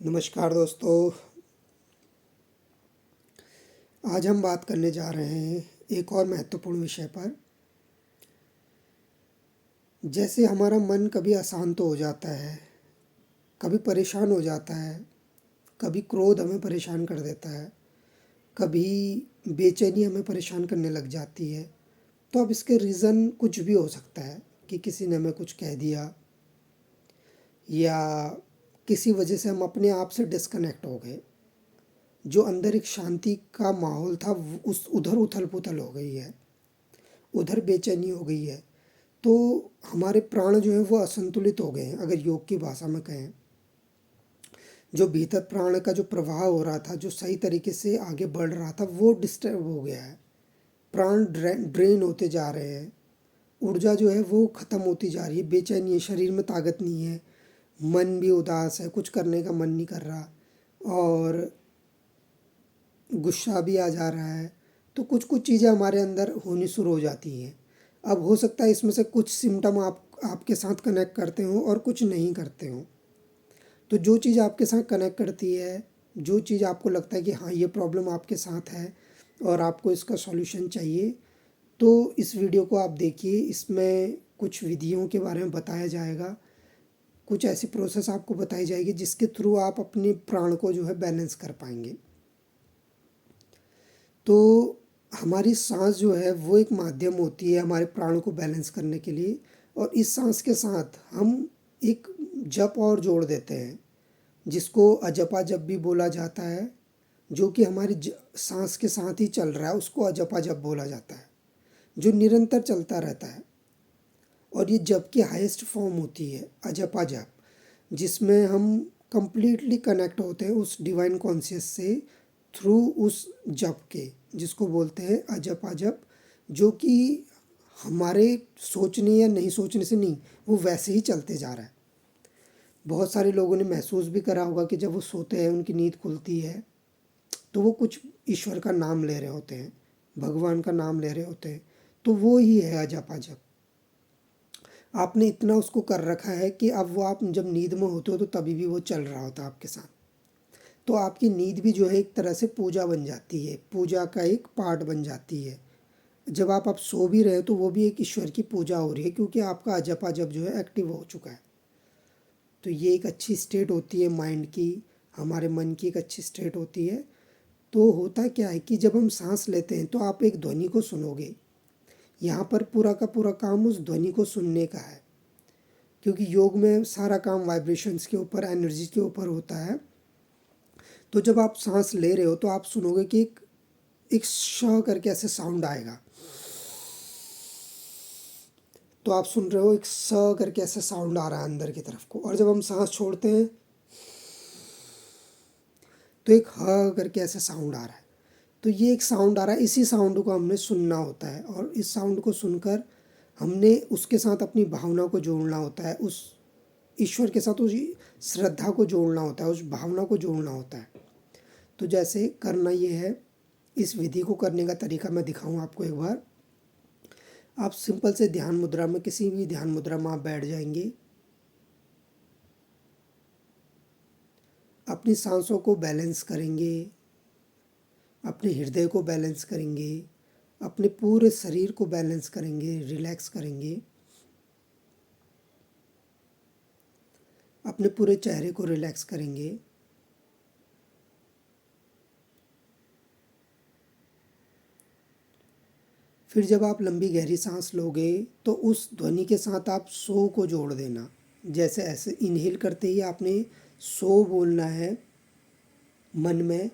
नमस्कार दोस्तों। आज हम बात करने जा रहे हैं एक और महत्वपूर्ण विषय पर। जैसे हमारा मन कभी अशांत हो जाता है, कभी परेशान हो जाता है, कभी क्रोध हमें परेशान कर देता है, कभी बेचैनी हमें परेशान करने लग जाती है। तो अब इसके रीज़न कुछ भी हो सकता है कि किसी ने हमें कुछ कह दिया या किसी वजह से हम अपने आप से डिस्कनेक्ट हो गए। जो अंदर एक शांति का माहौल था उस उधर उथल पुथल हो गई है, उधर बेचैनी हो गई है। तो हमारे प्राण जो है वो असंतुलित हो गए हैं। अगर योग की भाषा में कहें, जो भीतर प्राण का जो प्रवाह हो रहा था, जो सही तरीके से आगे बढ़ रहा था, वो डिस्टर्ब हो गया है। प्राण ड्रेन होते जा रहे हैं, ऊर्जा जो है वो ख़त्म होती जा रही है, बेचैनी है, शरीर में ताकत नहीं है, मन भी उदास है, कुछ करने का मन नहीं कर रहा और गुस्सा भी आ जा रहा है। तो कुछ कुछ चीज़ें हमारे अंदर होनी शुरू हो जाती हैं। अब हो सकता है इसमें से कुछ सिम्टम आपके साथ कनेक्ट करते हों और कुछ नहीं करते हों। तो जो चीज़ आपके साथ कनेक्ट करती है, जो चीज़ आपको लगता है कि हाँ ये प्रॉब्लम आपके साथ है और आपको इसका सॉल्यूशन चाहिए, तो इस वीडियो को आप देखिए। इसमें कुछ विधियों के बारे में बताया जाएगा, कुछ ऐसी प्रोसेस आपको बताई जाएगी जिसके थ्रू आप अपने प्राण को जो है बैलेंस कर पाएंगे। तो हमारी सांस जो है वो एक माध्यम होती है हमारे प्राण को बैलेंस करने के लिए, और इस सांस के साथ हम एक जप और जोड़ देते हैं जिसको अजपा जप भी बोला जाता है। जो कि हमारी सांस के साथ ही चल रहा है, उसको अजपा जप बोला जाता है, जो निरंतर चलता रहता है। और ये जप की हाईएस्ट फॉर्म होती है अजपा जप, जिसमें हम कंप्लीटली कनेक्ट होते हैं उस डिवाइन कॉन्शियस से थ्रू उस जप के, जिसको बोलते हैं अजपा जप। जो कि हमारे सोचने या नहीं सोचने से नहीं, वो वैसे ही चलते जा रहा है। बहुत सारे लोगों ने महसूस भी करा होगा कि जब वो सोते हैं, उनकी नींद खुलती है, तो वो कुछ ईश्वर का नाम ले रहे होते हैं, भगवान का नाम ले रहे होते हैं। तो वो ही है अजपा जप। आपने इतना उसको कर रखा है कि अब वो आप जब नींद में होते हो तो तभी भी वो चल रहा होता है आपके साथ। तो आपकी नींद भी जो है एक तरह से पूजा बन जाती है, पूजा का एक पार्ट बन जाती है। जब आप सो भी रहे हो तो वो भी एक ईश्वर की पूजा हो रही है, क्योंकि आपका अजपा जप जो है एक्टिव हो चुका है। तो ये एक अच्छी स्टेट होती है माइंड की, हमारे मन की एक अच्छी स्टेट होती है। तो होता क्या है कि जब हम सांस लेते हैं तो आप एक ध्वनि को सुनोगे। यहाँ पर पूरा का पूरा काम उस ध्वनि को सुनने का है, क्योंकि योग में सारा काम वाइब्रेशंस के ऊपर, एनर्जी के ऊपर होता है। तो जब आप सांस ले रहे हो तो आप सुनोगे कि एक श करके ऐसे साउंड आएगा। तो आप सुन रहे हो एक स करके ऐसे साउंड आ रहा है अंदर की तरफ को। और जब हम सांस छोड़ते हैं तो एक ह करके ऐसे साउंड आ रहा है। तो ये एक साउंड आ रहा है, इसी साउंड को हमने सुनना होता है, और इस साउंड को सुनकर हमने उसके साथ अपनी भावना को जोड़ना होता है, उस ईश्वर के साथ उस श्रद्धा को जोड़ना होता है, उस भावना को जोड़ना होता है। तो जैसे करना ये है, इस विधि को करने का तरीका मैं दिखाऊं आपको एक बार। आप सिंपल से ध्यान मुद्रा में, किसी भी ध्यान मुद्रा में आप बैठ जाएंगे। अपनी सांसों को बैलेंस करेंगे, अपने हृदय को बैलेंस करेंगे, अपने पूरे शरीर को बैलेंस करेंगे, रिलैक्स करेंगे, अपने पूरे चेहरे को रिलैक्स करेंगे। फिर जब आप लंबी गहरी सांस लोगे तो उस ध्वनि के साथ आप सो को जोड़ देना। जैसे ऐसे इनहेल करते ही आपने सो बोलना है मन में,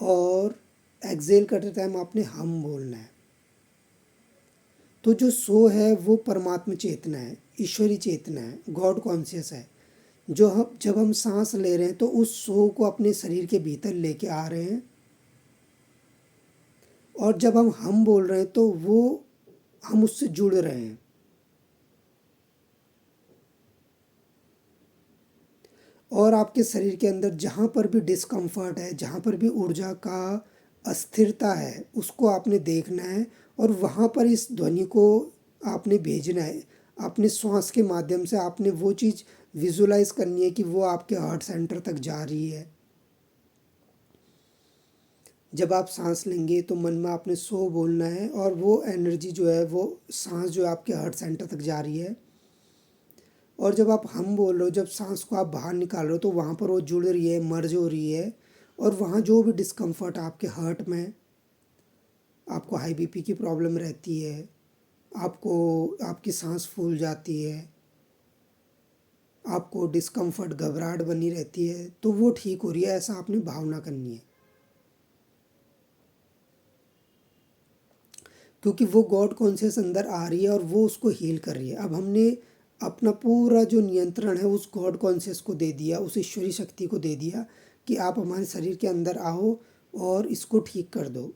और एक्सेल करते टाइम आपने हम बोलना है। तो जो सो है वो परमात्म चेतना है, ईश्वरी चेतना है, गॉड कॉन्शियस है। जो हम जब हम सांस ले रहे हैं तो उस सो को अपने शरीर के भीतर लेके आ रहे हैं, और जब हम बोल रहे हैं तो वो हम उससे जुड़ रहे हैं। और आपके शरीर के अंदर जहाँ पर भी डिस्कम्फर्ट है, जहाँ पर भी ऊर्जा का अस्थिरता है, उसको आपने देखना है, और वहाँ पर इस ध्वनि को आपने भेजना है। अपने श्वास के माध्यम से आपने वो चीज़ विजुलाइज करनी है कि वो आपके हार्ट सेंटर तक जा रही है। जब आप सांस लेंगे तो मन में आपने सो बोलना है, और वो एनर्जी जो है, वो सांस जो है आपके हार्ट सेंटर तक जा रही है। और जब आप हम बोल रहे हो, जब सांस को आप बाहर निकाल रहे हो, तो वहाँ पर वो जुड़ रही है, मर्ज हो रही है। और वहाँ जो भी डिस्कम्फर्ट आपके हार्ट में, आपको हाई बीपी की प्रॉब्लम रहती है, आपको आपकी सांस फूल जाती है, आपको डिस्कम्फर्ट घबराहट बनी रहती है, तो वो ठीक हो रही है, ऐसा आपने भावना करनी है। क्योंकि वो गॉड कॉन्शियस अंदर आ रही है और वो उसको हील कर रही है। अब हमने अपना पूरा जो नियंत्रण है उस गॉड कॉन्शियस को दे दिया, उस ईश्वरी शक्ति को दे दिया कि आप हमारे शरीर के अंदर आओ और इसको ठीक कर दो।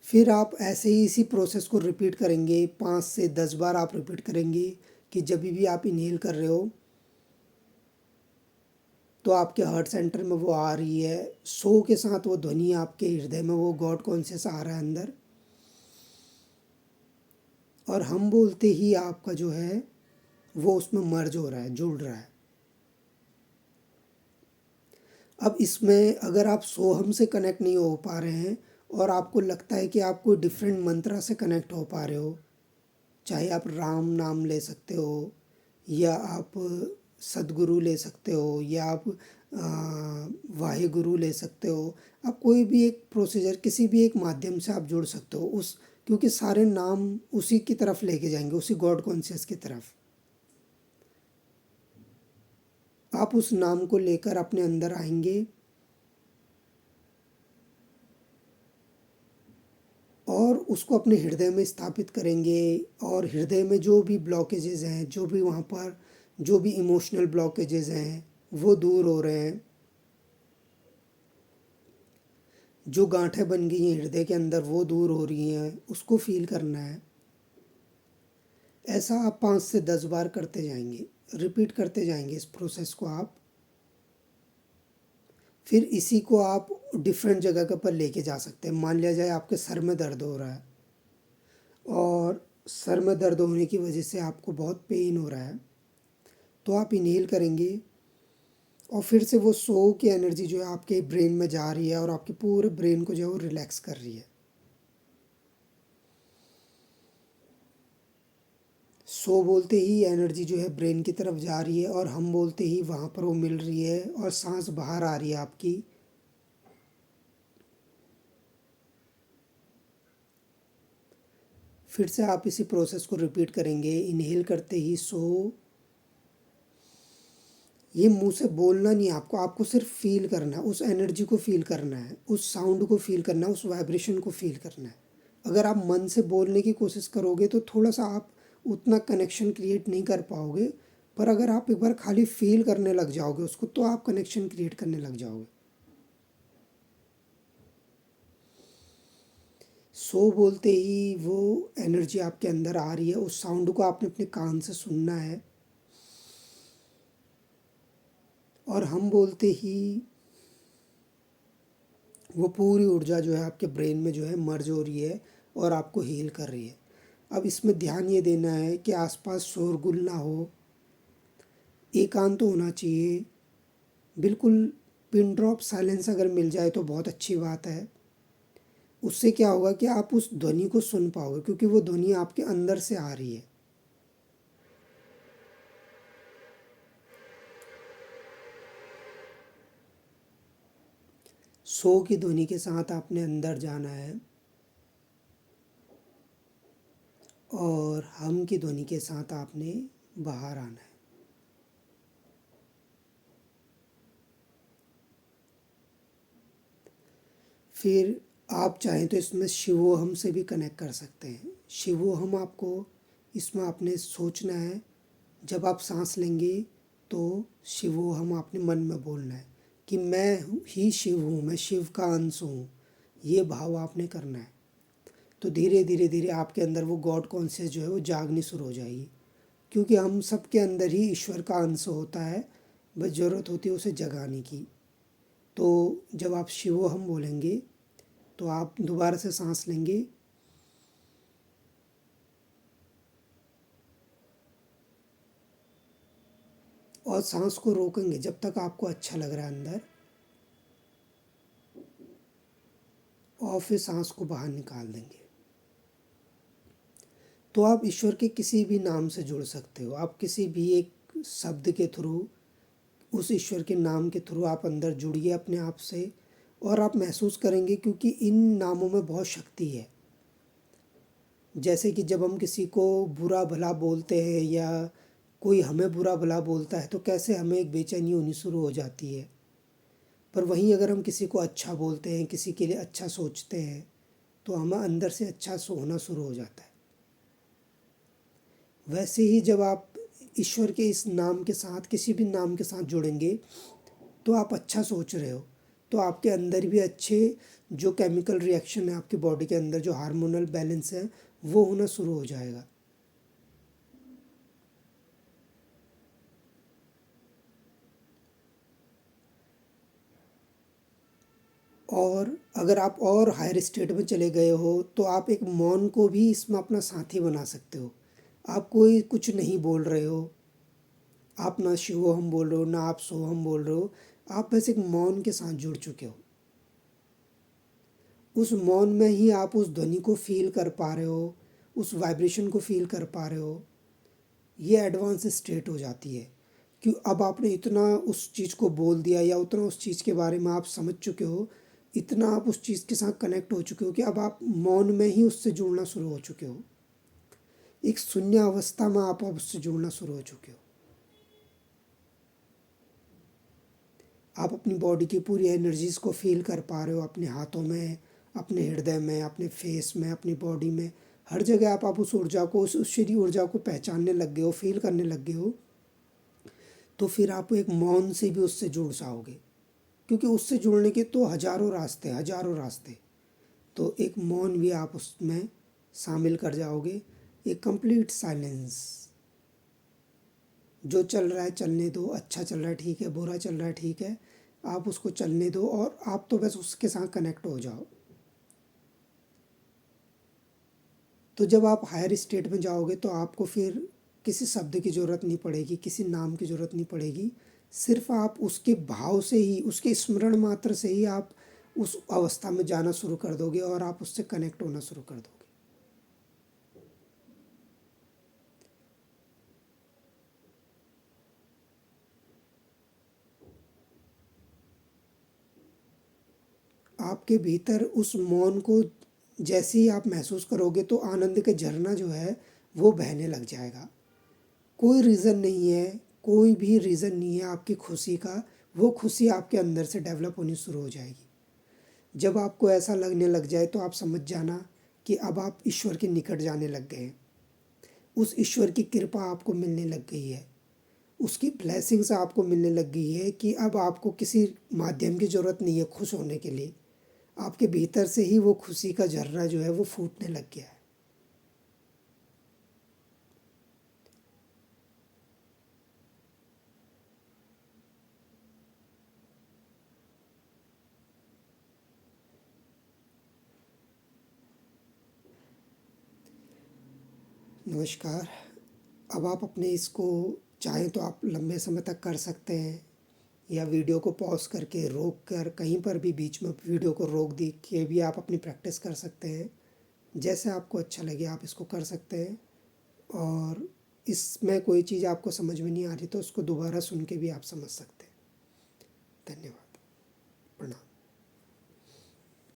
फिर आप ऐसे ही इसी प्रोसेस को रिपीट करेंगे, 5 से 10 बार आप रिपीट करेंगे कि जब भी आप इनहेल कर रहे हो तो आपके हार्ट सेंटर में वो आ रही है, सो के साथ वो ध्वनि आपके हृदय में, वो गॉड कॉन्शियस आ रहा है अंदर। और हम बोलते ही आपका जो है वो उसमें मर्ज हो रहा है, जुड़ रहा है। अब इसमें अगर आप सोहम से कनेक्ट नहीं हो पा रहे हैं और आपको लगता है कि आप कोई डिफरेंट मंत्रा से कनेक्ट हो पा रहे हो, चाहे आप राम नाम ले सकते हो, या आप सदगुरु ले सकते हो, या आप वाहे गुरु ले सकते हो। आप कोई भी एक प्रोसीजर, किसी भी एक माध्यम से आप जुड़ सकते हो उस, क्योंकि सारे नाम उसी की तरफ लेके जाएंगे, उसी गॉड कॉन्शियस की तरफ। आप उस नाम को लेकर अपने अंदर आएंगे और उसको अपने हृदय में स्थापित करेंगे। और हृदय में जो भी ब्लॉकेजेस हैं, जो भी वहाँ पर जो भी इमोशनल ब्लॉकेजेस हैं, वो दूर हो रहे हैं। जो गांठें बन गई हैं हृदय के अंदर वो दूर हो रही हैं, उसको फील करना है। ऐसा आप 5 से 10 बार करते जाएंगे, रिपीट करते जाएंगे इस प्रोसेस को आप। फिर इसी को आप डिफरेंट जगह के ऊपर लेके जा सकते हैं। मान लिया जाए आपके सर में दर्द हो रहा है, और सर में दर्द होने की वजह से आपको बहुत पेन हो रहा है, तो आप इनहेल करेंगे और फिर से वो सो की एनर्जी जो है आपके ब्रेन में जा रही है और आपके पूरे ब्रेन को जो है वो रिलैक्स कर रही है। सो बोलते ही एनर्जी जो है ब्रेन की तरफ जा रही है, और हम बोलते ही वहाँ पर वो मिल रही है और सांस बाहर आ रही है आपकी। फिर से आप इसी प्रोसेस को रिपीट करेंगे। इनहेल करते ही सो, ये मुंह से बोलना नहीं है आपको, आपको सिर्फ फील करना है, उस एनर्जी को फील करना है, उस साउंड को फील करना है, उस वाइब्रेशन को फील करना है। अगर आप मन से बोलने की कोशिश करोगे तो थोड़ा सा आप उतना कनेक्शन क्रिएट नहीं कर पाओगे, पर अगर आप एक बार खाली फील करने लग जाओगे उसको, तो आप कनेक्शन क्रिएट करने लग जाओगे। सो बोलते ही वो एनर्जी आपके अंदर आ रही है, उस साउंड को आपने अपने कान से सुनना है। और हम बोलते ही वो पूरी ऊर्जा जो है आपके ब्रेन में जो है मर्ज हो रही है और आपको हील कर रही है। अब इसमें ध्यान ये देना है कि आसपास शोरगुल ना हो, एकांत तो होना चाहिए बिल्कुल। पिन ड्रॉप साइलेंस अगर मिल जाए तो बहुत अच्छी बात है। उससे क्या होगा कि आप उस ध्वनि को सुन पाओगे, क्योंकि वो ध्वनि आपके अंदर से आ रही है। सो की ध्वनि के साथ आपने अंदर जाना है और हम की ध्वनि के साथ आपने बाहर आना है। फिर आप चाहें तो इसमें शिवोहम से भी कनेक्ट कर सकते हैं। शिवोहम आपको इसमें आपने सोचना है, जब आप सांस लेंगे तो शिवोहम आपने मन में बोलना है कि मैं ही शिव हूँ, मैं शिव का अंश हूँ। ये भाव आपने करना है। तो धीरे धीरे धीरे आपके अंदर वो गॉड कॉन्शियस जो है वो जागनी शुरू हो जाएगी, क्योंकि हम सब के अंदर ही ईश्वर का अंश होता है, बस ज़रूरत होती है उसे जगाने की। तो जब आप शिवोहम बोलेंगे तो आप दोबारा से सांस लेंगे और सांस को रोकेंगे जब तक आपको अच्छा लग रहा है अंदर, और फिर सांस को बाहर निकाल देंगे। तो आप ईश्वर के किसी भी नाम से जुड़ सकते हो। आप किसी भी एक शब्द के थ्रू, उस ईश्वर के नाम के थ्रू आप अंदर जुड़िए अपने आप से, और आप महसूस करेंगे, क्योंकि इन नामों में बहुत शक्ति है। जैसे कि जब हम किसी को बुरा भला बोलते हैं या कोई हमें बुरा भला बोलता है, तो कैसे हमें एक बेचैनी होनी शुरू हो जाती है। पर वहीं अगर हम किसी को अच्छा बोलते हैं, किसी के लिए अच्छा सोचते हैं, तो हमें अंदर से अच्छा होना शुरू हो जाता है। वैसे ही जब आप ईश्वर के इस नाम के साथ, किसी भी नाम के साथ जुड़ेंगे, तो आप अच्छा सोच रहे हो, तो आपके अंदर भी अच्छे जो केमिकल रिएक्शन है आपकी बॉडी के अंदर, जो हार्मोनल बैलेंस है, वो होना शुरू हो जाएगा। और अगर आप और हायर स्टेट में चले गए हो, तो आप एक मौन को भी इसमें अपना साथी बना सकते हो। आप कोई कुछ नहीं बोल रहे हो, आप ना शिवोहम बोल रहे हो, ना आप सोहम बोल रहे हो, आप बस एक मौन के साथ जुड़ चुके हो। उस मौन में ही आप उस ध्वनि को फील कर पा रहे हो, उस वाइब्रेशन को फील कर पा रहे हो। ये एडवांस स्टेट हो जाती है कि अब आपने इतना उस चीज़ को बोल दिया, या उतना उस चीज़ के बारे में आप समझ चुके हो, इतना आप उस चीज़ के साथ कनेक्ट हो चुके हो कि अब आप मौन में ही उससे जुड़ना शुरू हो चुके हो। एक शून्य अवस्था में आप अब उससे जुड़ना शुरू हो चुके हो। आप अपनी बॉडी की पूरी एनर्जीज़ को फील कर पा रहे हो, अपने हाथों में, अपने हृदय में, अपने फेस में, अपनी बॉडी में, हर जगह आप उस ऊर्जा को, उस ईश्वरीय ऊर्जा को पहचानने लग गए हो, फील करने लग गए हो। तो फिर आप एक मौन से भी उससे जुड़ जाओगे, क्योंकि उससे जुड़ने के तो हजारों रास्ते, हजारों रास्ते। तो एक मौन भी आप उसमें शामिल कर जाओगे। एक कंप्लीट साइलेंस, जो चल रहा है चलने दो, अच्छा चल रहा है ठीक है, बुरा चल रहा है ठीक है, आप उसको चलने दो, और आप तो बस उसके साथ कनेक्ट हो जाओ। तो जब आप हायर स्टेट में जाओगे, तो आपको फिर किसी शब्द की ज़रूरत नहीं पड़ेगी, किसी नाम की ज़रूरत नहीं पड़ेगी। सिर्फ आप उसके भाव से ही, उसके स्मरण मात्र से ही आप उस अवस्था में जाना शुरू कर दोगे, और आप उससे कनेक्ट होना शुरू कर दोगे। आपके भीतर उस मौन को जैसे ही आप महसूस करोगे, तो आनंद का झरना जो है वो बहने लग जाएगा। कोई रीज़न नहीं है, कोई भी रीज़न नहीं है आपकी खुशी का। वो खुशी आपके अंदर से डेवलप होनी शुरू हो जाएगी। जब आपको ऐसा लगने लग जाए, तो आप समझ जाना कि अब आप ईश्वर के निकट जाने लग गए हैं। उस ईश्वर की कृपा आपको मिलने लग गई है, उसकी ब्लेसिंग्स आपको मिलने लग गई है, कि अब आपको किसी माध्यम की ज़रूरत नहीं है खुश होने के लिए। आपके भीतर से ही वो खुशी का झर्रा जो है वो फूटने लग गया है। नमस्कार। अब आप अपने इसको चाहें तो आप लंबे समय तक कर सकते हैं, या वीडियो को पॉज करके रोक कर, कहीं पर भी बीच में वीडियो को रोक दी के भी आप अपनी प्रैक्टिस कर सकते हैं। जैसे आपको अच्छा लगे आप इसको कर सकते हैं। और इसमें कोई चीज़ आपको समझ में नहीं आ रही, तो उसको दोबारा सुन के भी आप समझ सकते हैं। धन्यवाद।